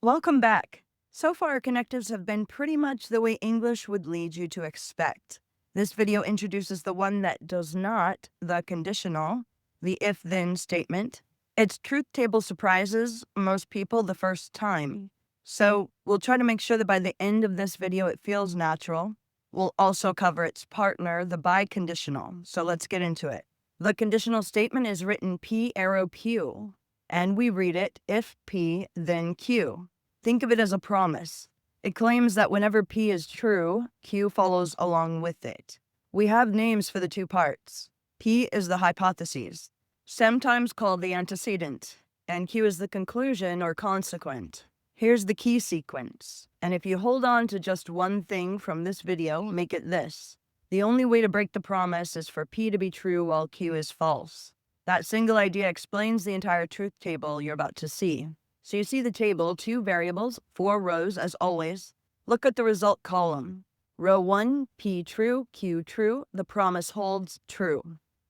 Welcome back. So far, connectives have been pretty much the way English would lead you to expect. This video introduces the one that does not, the conditional, the if-then statement. Its truth table surprises most people the first time. So we'll try to make sure that by the end of this video it feels natural. We'll also cover its partner, the biconditional. So let's get into it. The conditional statement is written P arrow Q, and we read it if P, then Q. Think of it as a promise. It claims that whenever P is true, Q follows along with it. We have names for the two parts. P is the hypothesis, sometimes called the antecedent, and Q is the conclusion or consequent. Here's the key sequence, and if you hold on to just one thing from this video, make it this. The only way to break the promise is for P to be true while Q is false. That single idea explains the entire truth table you're about to see. So you see the table, 2 variables, 4 rows as always. Look at the result column. Row 1, P true, Q true, the promise holds true.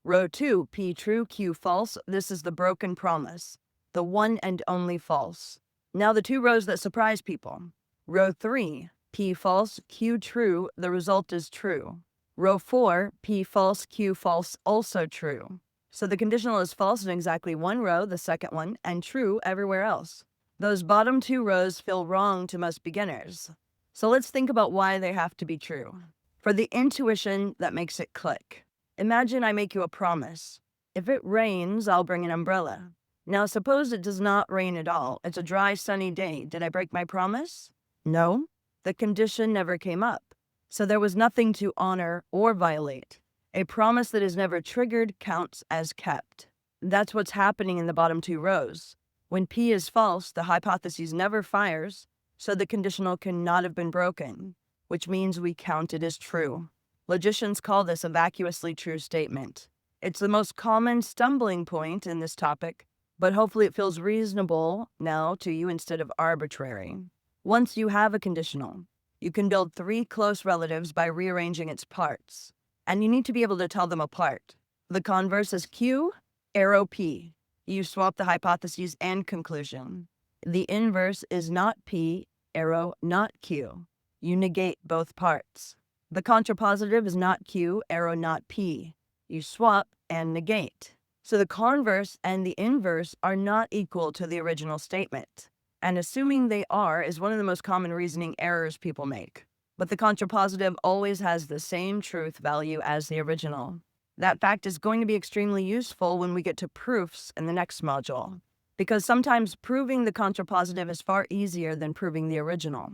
Row 2, P true, Q false, this is the broken promise, the one and only false. Now the 2 rows that surprise people. Row 3, P false, Q true, the result is true. Row 4, P false, Q false, also true. So the conditional is false in exactly one row, the second one, and true everywhere else. Those bottom 2 rows feel wrong to most beginners. So let's think about why they have to be true. For the intuition that makes it click. Imagine I make you a promise. If it rains, I'll bring an umbrella. Now suppose it does not rain at all. It's a dry, sunny day. Did I break my promise? No. The condition never came up. So there was nothing to honor or violate. A promise that is never triggered counts as kept. That's what's happening in the bottom 2 rows. When P is false, the hypothesis never fires, so the conditional cannot have been broken, which means we count it as true. Logicians call this a vacuously true statement. It's the most common stumbling point in this topic, but hopefully it feels reasonable now to you instead of arbitrary. Once you have a conditional, you can build 3 close relatives by rearranging its parts. And you need to be able to tell them apart. The converse is Q, arrow P. You swap the hypotheses and conclusion. The inverse is not P, arrow not Q. You negate both parts. The contrapositive is not Q, arrow not P. You swap and negate. So the converse and the inverse are not equal to the original statement. And assuming they are is one of the most common reasoning errors people make. But the contrapositive always has the same truth value as the original. That fact is going to be extremely useful when we get to proofs in the next module, because sometimes proving the contrapositive is far easier than proving the original.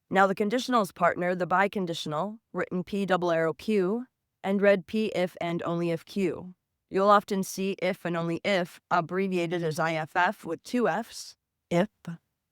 Now the conditional's partner, the biconditional, written P double arrow Q, and read P if and only if Q. You'll often see if and only if abbreviated as IFF with 2 Fs. If.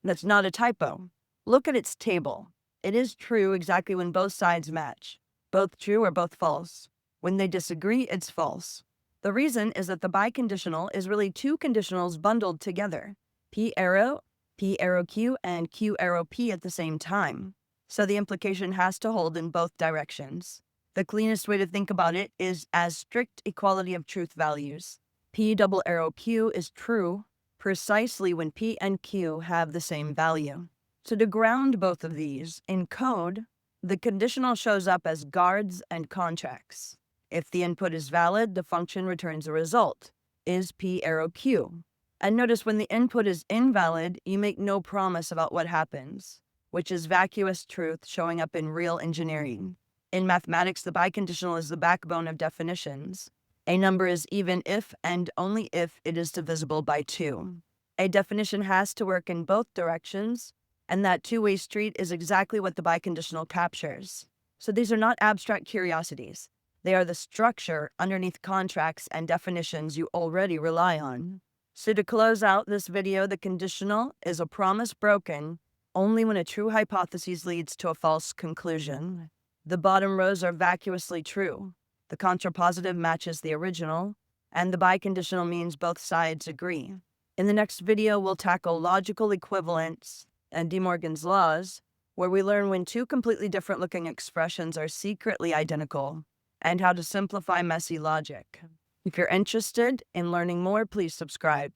That's not a typo. Look at its table. It is true exactly when both sides match, both true or both false. When they disagree, it's false. The reason is that the biconditional is really 2 conditionals bundled together, P arrow Q, and Q arrow P at the same time. So the implication has to hold in both directions. The cleanest way to think about it is as strict equality of truth values. P double arrow Q is true precisely when P and Q have the same value. So to ground both of these, in code, the conditional shows up as guards and contracts. If the input is valid, the function returns a result, is P arrow Q. And notice when the input is invalid, you make no promise about what happens, which is vacuous truth showing up in real engineering. In mathematics, the biconditional is the backbone of definitions. A number is even if and only if it is divisible by 2. A definition has to work in both directions, and that 2-way street is exactly what the biconditional captures. So these are not abstract curiosities. They are the structure underneath contracts and definitions you already rely on. So to close out this video, the conditional is a promise broken only when a true hypothesis leads to a false conclusion. The bottom rows are vacuously true. The contrapositive matches the original, and the biconditional means both sides agree. In the next video, we'll tackle logical equivalence and De Morgan's laws, where we learn when 2 completely different looking expressions are secretly identical, and how to simplify messy logic. If you're interested in learning more, please subscribe.